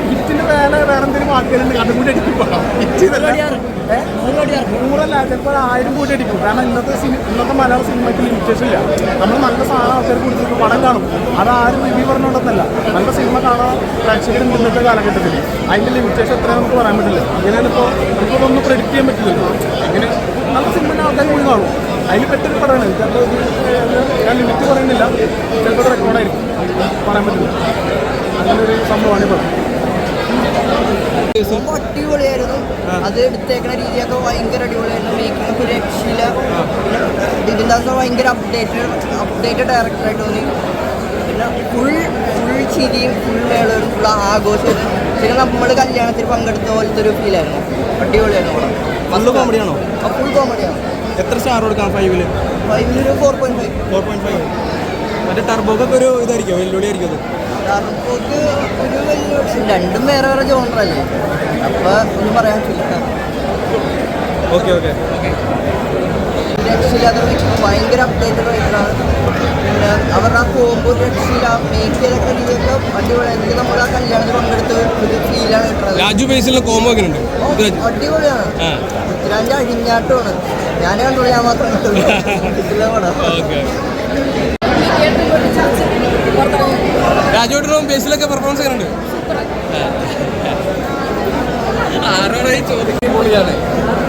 ഹിറ്റിന് വേറെ എന്തെങ്കിലും ആൾക്കാരുണ്ട് അതും കൂടി അടിക്കും പടം. ഹിറ്റ് നൂറല്ല, ചിലപ്പോൾ 1000 കൂടി അടിക്കും. കാരണം ഇന്നത്തെ മലയാള സിനിമയ്ക്ക് ലിമിറ്റേഷൻ ഇല്ല. നമ്മൾ നല്ല സാധനം ആൾക്കാർ കൊടുത്തിട്ട് പടം കാണും. അതാരും റിവ്യൂ പറഞ്ഞുകൊണ്ടെന്നല്ല, നല്ല സിനിമ കാണാൻ പ്രേക്ഷകരുണ്ട് ഇന്നത്തെ കാലഘട്ടത്തിൽ. അതിൻ്റെ ലിമിറ്റേഷൻ എത്രയും നമുക്ക് പറയാൻ പറ്റില്ല. ഇങ്ങനെയാണ് ഇപ്പോൾ നമുക്കൊന്നും പ്രെഡിക്റ്റ് ചെയ്യാൻ പറ്റില്ലല്ലോ. ഇങ്ങനെ നല്ല സിനിമ ആൾക്കാർ കൂടി കാണും. അതിൽ പെട്ടൊരു പടമാണ്. ചിലപ്പോൾ ഞാൻ ലിമിറ്റ് പറയുന്നില്ല, ചിലപ്പോൾ റെക്കോർഡായിരിക്കും, പറയാൻ പറ്റില്ല. അങ്ങനൊരു സംഭവമാണ് ഈ പടം. അടിപൊളിയായിരുന്നു. അത് എടുത്തേക്കുന്ന രീതിയൊക്കെ ഭയങ്കര അടിപൊളിയായിരുന്നു. മേക്കിംഗ് ഒരു രക്ഷയില്ല. പിന്നെ ഇതിൻ്റെ ഭയങ്കര അപ്ഡേറ്റഡ് ഡയറക്ടറായിട്ട് തോന്നി. പിന്നെ ഫുൾ ചിരിയും ഫുൾ മേളവും ഫുൾ ആഘോഷവും. പിന്നെ നമ്മൾ കല്യാണത്തിൽ പങ്കെടുത്ത പോലത്തെ ഒരു ഫീലായിരുന്നു. അടിപൊളിയായിരുന്നു പടം. ഫുൾ കോമഡിയാണോ? ഫുൾ കോമഡിയാണ്. എത്ര സ്റ്റാർ കൊടുക്കാം? 5-ൽ 4.5. മറ്റേ ടർബോക്കൊക്കെ ഒരു ഇതായിരിക്കും, വെല്ലുവിളിയായിരിക്കും അത്. ടർബോക്ക് ഒരു വെല്ലുവിളി. രണ്ടും വേറെ വേറെ ജോണറല്ലേ, അപ്പോൾ ഒന്നും പറയാൻ പറ്റില്ല. ഓക്കെ രക്ഷയില്ലാതെ ഭയങ്കര അപ്ഡേറ്റഡ് ആയിട്ടാണ്. പിന്നെ അവരുടെ ആ കോമ്പോ രക്ഷയില്ല. മേക്ക് ചെയ്തൊക്കെ രീതിയൊക്കെ അടിപൊളിയായിട്ട് നമ്മൾ ആ കല്യാണത്തിൽ പങ്കെടുത്ത ഒരു ഫീലാണ് കിട്ടുന്നത്. രാജു ബേസിലെ കോമ്പോ ഒക്കെ ഉണ്ട്, അടിപൊളിയാണ്. പൃഥ്വിരാജിന്റെ അഴിഞ്ഞാട്ടമാണ്. ഞാൻ കണ്ടോളൂ, ഞാൻ മാത്രം കണ്ടുള്ളൂ. രാജുവേട്ടനും ബേസിലൊക്കെ പെർഫോമൻസ് ചെയ്യുന്നുണ്ട്. പൊളിയാണ്,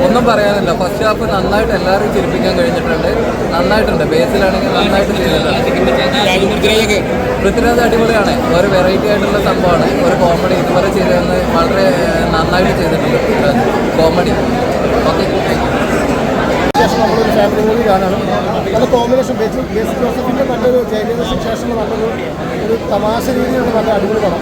ഒന്നും പറയാനില്ല. ഫസ്റ്റ് ഹാഫ് നന്നായിട്ട് എല്ലാവരും ചിരിപ്പിക്കാൻ കഴിഞ്ഞിട്ടുണ്ട്. നന്നായിട്ടുണ്ട്. ബേസിലാണെങ്കിൽ നന്നായിട്ട് ചെയ്തിട്ടുണ്ട്. പൃഥ്വിരാജ് അടിപൊളിയാണ്. ഒരു വെറൈറ്റി ആയിട്ടുള്ള സംഭവമാണ്. ഒരു കോമഡി ഇതുവരെ ചെയ്തതെന്ന് വളരെ നന്നായിട്ട് ചെയ്തിട്ടുണ്ട് പൃഥ്വിരാജ്. കോമഡി. ഓക്കെ, ശേഷം നമ്മളൊരു ഫാമിലി മൂവി കാണാണ്. നല്ല കോമ്പിനേഷൻ. ബേസിക് ജോസഫിൻ്റെ നല്ലൊരു ജയലളിതയ്ക്ക് ശേഷം ഒരു തമാശ രീതിയിലുള്ള നല്ല അടിപൊളി പടം.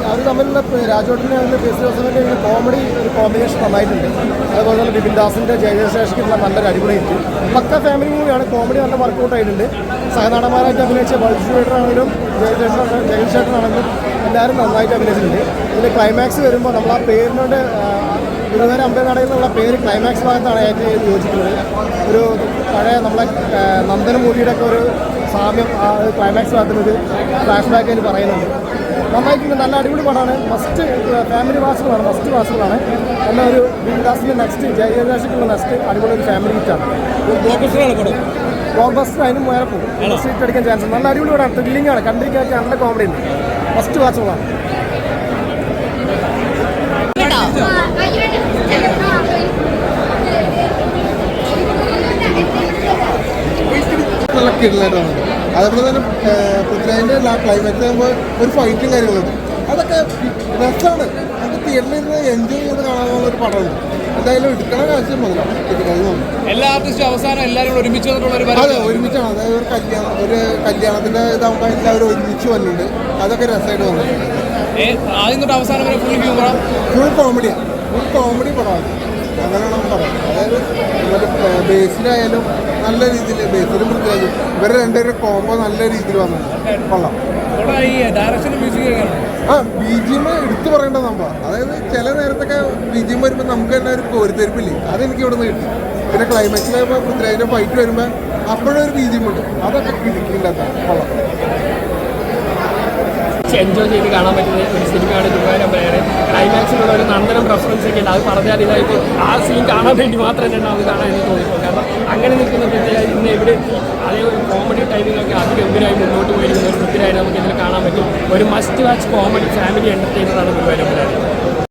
അവർ തമ്മിലുള്ള രാജോട്ടിൻ്റെ ബേസിക് ജോസഫിൻ്റെ കോമഡി ഒരു കോമ്പിനേഷൻ നന്നായിട്ടുണ്ട്. അതുപോലെ തന്നെ ബിപിൻ ദാസിൻ്റെ ജയശേഷിക്കുള്ള നല്ലൊരു അടിപൊളി ഹിറ്റ്. പക്ക ഫാമിലി മൂവിയാണ്. കോമഡി നല്ല വർക്കൗട്ട് ആയിട്ടുണ്ട്. സഹനടന്മാരായിട്ട് അഭിനയിച്ച ബൾഷേട്ടനാണെങ്കിലും ജയശേഷനാണെങ്കിലും എല്ലാവരും നന്നായിട്ട് അഭിനയിച്ചിട്ടുണ്ട്. ഇതിൻ്റെ ക്ലൈമാക്സ് വരുമ്പോൾ നമ്മൾ ആ പേരിനോട് ഗുരുവായൂർ അമ്പലനടയിൽ നിന്നുള്ള പേര് ക്ലൈമാക്സ് ഭാഗത്താണ് ഏറ്റവും യോജിക്കുന്നത്. ഒരു പഴയ നമ്മളെ നന്ദന മൂവിയുടെയൊക്കെ ഒരു സാമ്യം ആ ക്ലൈമാക്സ് ഭാഗത്തിനൊരു ഫ്ലാഷ് ബാക്ക് അതിൽ പറയുന്നുണ്ട്. നന്നായിട്ടുണ്ട്. നല്ല അടിപൊളി പടമാണ്. മസ്റ്റ് ഫാമിലി വാസുകളാണ്, മസ്റ്റ് വാസുകളാണ്. നല്ല ഒരു ബിൻദാസിൻ്റെ നെക്സ്റ്റ് ജയശേഷിക്കുള്ള നെക്സ്റ്റ് അടിപൊളി ഒരു ഫാമിലി ഹിറ്റാണ്. ബ്ലോക്ക് ബസ്റ്റർ അതിനും വേറെ പോകും. സീറ്റ് അടിക്കാൻ ചാൻസ്. നല്ല അടിപൊളി പടമാണ്. ത്രില്ലിംഗ് ആണ്. കണ്ടിരിക്കാൻ നല്ല കോമഡി ഉണ്ട്. മസ്റ്റ് വാച്ചുകളാണ്. നല്ല കിടലായിട്ടാണ്. അതേപോലെ തന്നെ പൃഥ്വിരാജിൻ്റെ ക്ലൈമാക്സ് ആകുമ്പോൾ ഒരു ഫൈറ്റും കാര്യങ്ങളുണ്ട്. അതൊക്കെ രസമാണ്. നമുക്ക് തിയേറ്ററിൽ നിന്ന് എൻജോയ് ചെയ്ത് കാണാനുള്ളൊരു പടമുണ്ട്. എന്തായാലും എടുക്കണ കാഴ്ച മുതലാണ് എല്ലാ ആർട്ടിസ്റ്റും അവസാനം എല്ലാവരും ഒരുമിച്ച് അതെ, ഒരുമിച്ചാണ്. അതായത് ഒരു കല്യാണത്തിൻ്റെ ഇതാകുമ്പോൾ എല്ലാവരും ഒരുമിച്ച് വന്നിട്ടുണ്ട്. അതൊക്കെ രസമായിട്ട് വന്നിട്ടുണ്ട്. ആദ്യം തൊട്ട് അവസാനം വരെ ഫുൾ കോമഡിയാണ്. ഫുൾ കോമഡി പടമാണ്. അങ്ങനെയാണ് പറയാം. അതായത് ബേസിലായാലും നല്ല രീതിയിൽ ബേസിലും പൃഥ്വിരാജും ഇവരുടെ രണ്ടുപേരുടെ കോമ്പോ നല്ല രീതിയിൽ വന്നിട്ടുണ്ട്. കൊള്ളാം. BGM എടുത്തു പറയേണ്ട സംഭവം. അതായത് ചില നേരത്തൊക്കെ BGM വരുമ്പോൾ നമുക്ക് തന്നെ ഒരു കോരിത്തെരിപ്പില്ലേ, അതെനിക്ക് ഇവിടെ നിന്ന് കിട്ടി. പിന്നെ ക്ലൈമാക്സിലായപ്പോൾ പൃഥ്വിരാജിൻ്റെ ഫൈറ്റ് വരുമ്പോൾ അപ്പോഴൊരു BGM ഉണ്ട്. അതൊക്കെ കിട്ടിയില്ലാത്ത കൊള്ളാം. എൻജോയ് ചെയ്ത് കാണാൻ പറ്റുന്ന ഒരു സിനിമയാണ് ഗുരുവായൂർ അമ്പലനട. ക്ലൈമാക്സിലുള്ള ഒരു നന്ദനം റെഫറൻസ് ഒക്കെ ഉണ്ട്. അത് പറഞ്ഞാൽ ഇതായപ്പോൾ ആ സീൻ കാണാൻ വേണ്ടി മാത്രം തന്നെ അത് കാണാൻ എനിക്ക് തോന്നിപ്പോൾ. കാരണം അങ്ങനെ നിൽക്കുന്ന പൃഥ്വിരാജ് ഇന്ന് എവിടെ അതേ ഒരു കോമഡി ടൈമിലൊക്കെ അതിഗംഭീരമായി മുന്നോട്ട് പോയിരിക്കുന്ന ഒരു പൃഥ്വിരാജ് നമുക്ക് ഇതിൽ കാണാൻ പറ്റും. ഒരു മസ്റ്റ് വാച്ച് കോമഡി ഫാമിലി എൻ്റർടൈനറാണ് ഗുരുവായൂർ.